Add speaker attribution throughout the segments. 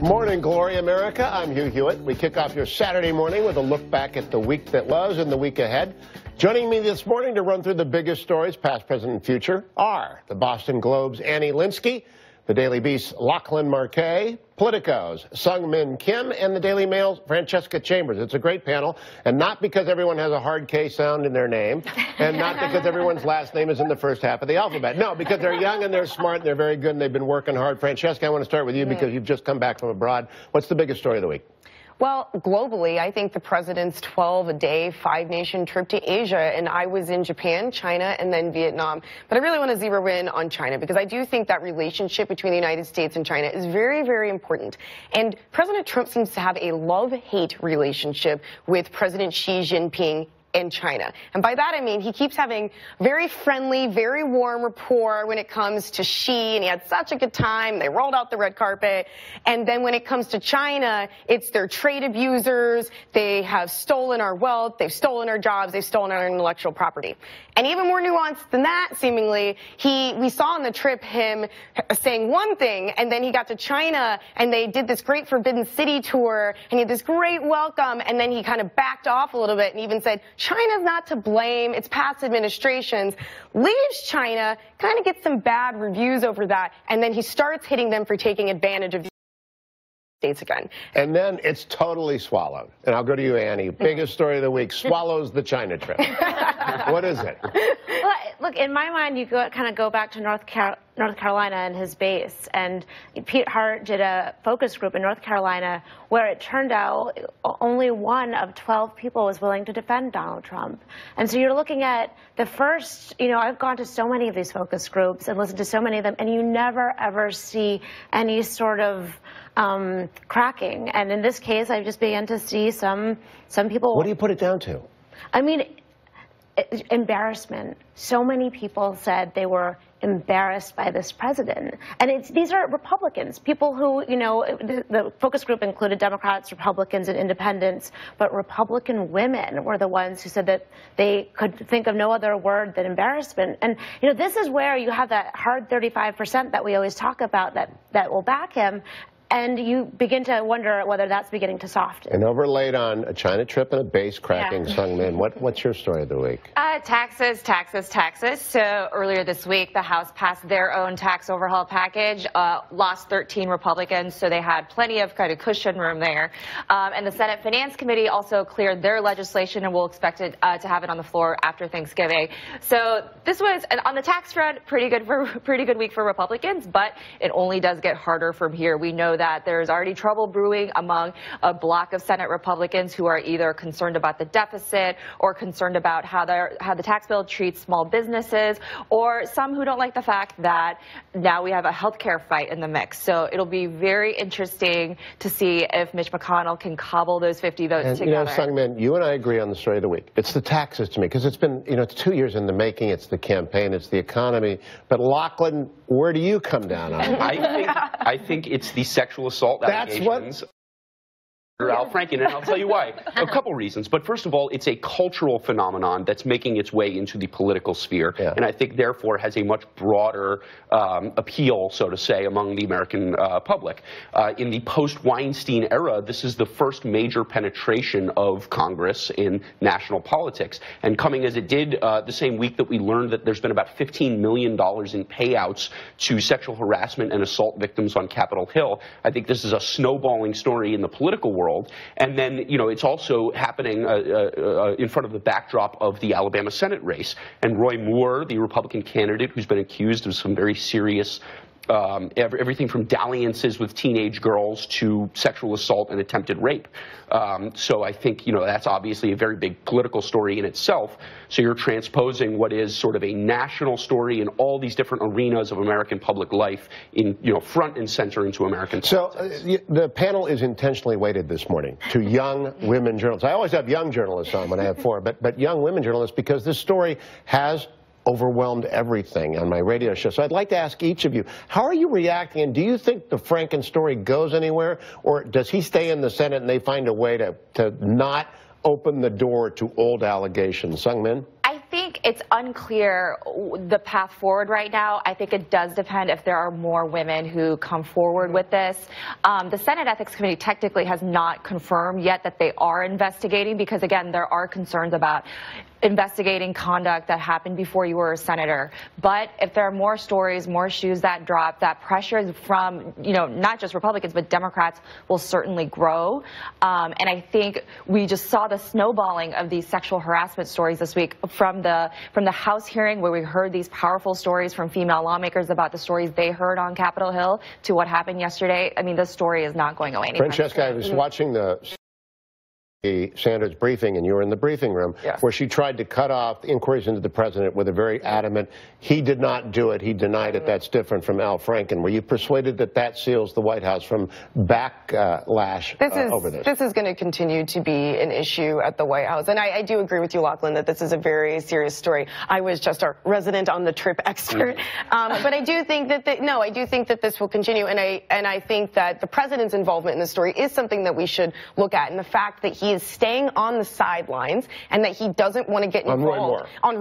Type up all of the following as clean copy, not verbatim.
Speaker 1: Morning, Glory America. I'm Hugh Hewitt. We kick off your Saturday morning with a look back at the week that was and the week ahead. Joining me this morning to run through the biggest stories, past, present, and future, are the Boston Globe's Linskey, the Daily Beast's Lachlan Markay, Politico's Sung-Min Kim, and the Daily Mail's Francesca Chambers. It's a great panel, and not because everyone has a hard K sound in their name, and not because everyone's last name is in the first half of the alphabet. No, because they're young and they're smart and they're very good and they've been working hard. Francesca, I want to start with you because you've just come back from abroad. What's the biggest story of the week?
Speaker 2: Well, globally, I think the president's 12-a-day, five-nation trip to Asia, and I was in Japan, China, and then Vietnam. But I really want to zero in on China because I do think that relationship between the United States and China is very, very important. And President Trump seems to have a love-hate relationship with President Xi Jinping in China. And by that I mean he keeps having very friendly, very warm rapport when it comes to Xi, and he had such a good time. They rolled out the red carpet. And then when it comes to China, it's their trade abusers. They have stolen our wealth. They've stolen our jobs. They've stolen our intellectual property. And even more nuanced than that, seemingly, we saw on the trip him saying one thing, and then he got to China, and they did this great Forbidden City tour, and he had this great welcome, and then he kind of backed off a little bit and even said, China's not to blame, it's past administrations, leaves China, kind of gets some bad reviews over that, and then he starts hitting them for taking advantage of the States again.
Speaker 1: And then it's totally swallowed. And I'll go to you, Annie. Biggest story of the week, swallows the China trip. What is it?
Speaker 3: Well, look, in my mind, you kind of go back to North Carolina and his base. And Pete Hart did a focus group in North Carolina where it turned out only 1 of 12 people was willing to defend Donald Trump. And so you're looking at the first, I've gone to so many of these focus groups and listened to so many of them, and you never, ever see any sort of cracking. And in this case, I just began to see some people.
Speaker 1: What do you put it down to?
Speaker 3: I mean, embarrassment. So many people said they were embarrassed by this president. And these are Republicans, people who, the focus group included Democrats, Republicans, and independents, but Republican women were the ones who said that they could think of no other word than embarrassment. And, this is where you have that hard 35% that we always talk about that will back him. And you begin to wonder whether that's beginning to soften.
Speaker 1: And overlaid on a China trip and a base cracking Sung-Min. What's your story of the week?
Speaker 4: Taxes. So earlier this week, the House passed their own tax overhaul package, lost 13 Republicans, so they had plenty of kind of cushion room there. And the Senate Finance Committee also cleared their legislation, and we'll expect it to have it on the floor after Thanksgiving. So this was, on the tax front, pretty good week for Republicans, but it only does get harder from here. We know that there's already trouble brewing among a block of Senate Republicans who are either concerned about the deficit or concerned about how the tax bill treats small businesses, or some who don't like the fact that now we have a health care fight in the mix. So it'll be very interesting to see if Mitch McConnell can cobble those 50 votes together.
Speaker 1: Sung-Min, you and I agree on the story of the week. It's the taxes to me, because it's been, it's 2 years in the making. It's the campaign, it's the economy. But Lachlan, where do you come down on it?
Speaker 5: I think it's the sexual assault allegations. Al Franken, and I'll tell you why. A couple reasons. But first of all, it's a cultural phenomenon that's making its way into the political sphere, and I think therefore has a much broader appeal, so to say, among the American public. In the post-Weinstein era, this is the first major penetration of Congress in national politics. And coming as it did the same week that we learned that there's been about $15 million in payouts to sexual harassment and assault victims on Capitol Hill, I think this is a snowballing story in the political world. And then, it's also happening in front of the backdrop of the Alabama Senate race. And Roy Moore, the Republican candidate who's been accused of some very serious everything from dalliances with teenage girls to sexual assault and attempted rape. So I think, that's obviously a very big political story in itself. So you're transposing what is sort of a national story in all these different arenas of American public life in, front and center into American politics.
Speaker 1: So the panel is intentionally weighted this morning to young women journalists. I always have young journalists on when I have 4, but young women journalists, because this story has overwhelmed everything on my radio show. So I'd like to ask each of you, how are you reacting, and do you think the Franken story goes anywhere, or does he stay in the Senate and they find a way to not open the door to old allegations? Sung-Min?
Speaker 4: I think think it's unclear the path forward right now. I think it does depend if there are more women who come forward with this. The Senate Ethics Committee technically has not confirmed yet that they are investigating because, again, there are concerns about investigating conduct that happened before you were a senator. But if there are more stories, more shoes that drop, that pressure from, not just Republicans, but Democrats will certainly grow. And I think we just saw the snowballing of these sexual harassment stories this week from the House hearing where we heard these powerful stories from female lawmakers about the stories they heard on Capitol Hill to what happened yesterday. I mean, this story is not going away anytime soon.
Speaker 1: Francesca, I was watching the Sanders briefing, and you were in the briefing room,
Speaker 2: yes,
Speaker 1: where she tried to cut off inquiries into the president with a very adamant, he did not do it, he denied it, that's different from Al Franken. Were you persuaded that that seals the White House from backlash over this? This
Speaker 2: is going to continue to be an issue at the White House. And I do agree with you, Lachlan, that this is a very serious story. I was just our resident on the trip expert. But I do think that, I do think that this will continue. And I think that the president's involvement in the story is something that we should look at. And the fact that he is staying on the sidelines and that he doesn't want to get involved on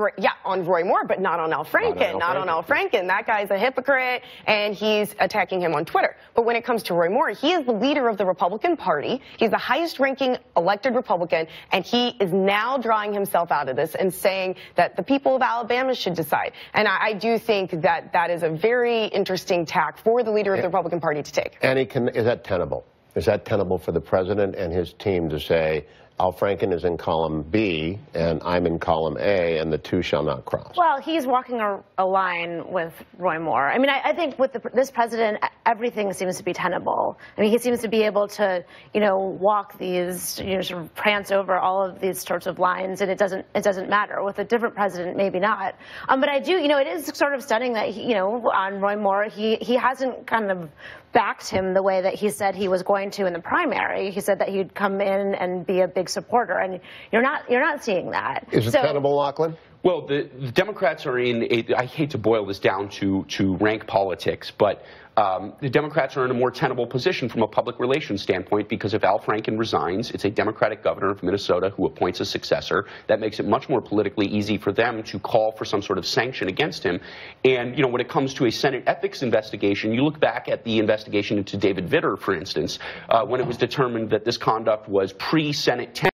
Speaker 2: Roy Moore, but not on Al Franken. Not on Al Franken. That guy's a hypocrite, and he's attacking him on Twitter. But when it comes to Roy Moore, he is the leader of the Republican Party. He's the highest-ranking elected Republican, and he is now drawing himself out of this and saying that the people of Alabama should decide. And I do think that that is a very interesting tack for the leader of the Republican Party to take.
Speaker 1: And is that tenable? Is that tenable for the president and his team to say, Al Franken is in column B and I'm in column A, and the two shall not cross?
Speaker 3: Well, he's walking a line with Roy Moore. I mean, I think with this president, everything seems to be tenable. I mean, he seems to be able to, walk these, sort of prance over all of these sorts of lines, and it doesn't matter. With a different president, maybe not. But I do, it is sort of stunning that, on Roy Moore, he hasn't kind of backed him the way that he said he was going to in the primary. He said that he'd come in and be a big supporter, and you're not seeing that.
Speaker 1: Is it tenable, Lachlan?
Speaker 5: Well, the Democrats are I hate to boil this down to rank politics, but the Democrats are in a more tenable position from a public relations standpoint, because if Al Franken resigns, it's a Democratic governor of Minnesota who appoints a successor. That makes it much more politically easy for them to call for some sort of sanction against him. And, when it comes to a Senate ethics investigation, you look back at the investigation into David Vitter, for instance, when it was determined that this conduct was pre-Senate 10.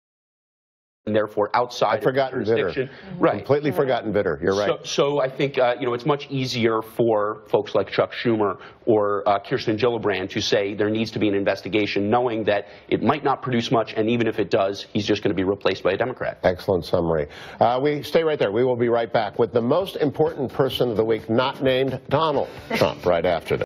Speaker 5: And therefore outside of jurisdiction.
Speaker 1: Right. Completely forgotten Vitter. You're right.
Speaker 5: So I think, it's much easier for folks like Chuck Schumer or Kirsten Gillibrand to say there needs to be an investigation, knowing that it might not produce much, and even if it does, he's just going to be replaced by a Democrat.
Speaker 1: Excellent summary. We stay right there. We will be right back with the most important person of the week, not named Donald Trump, right after this.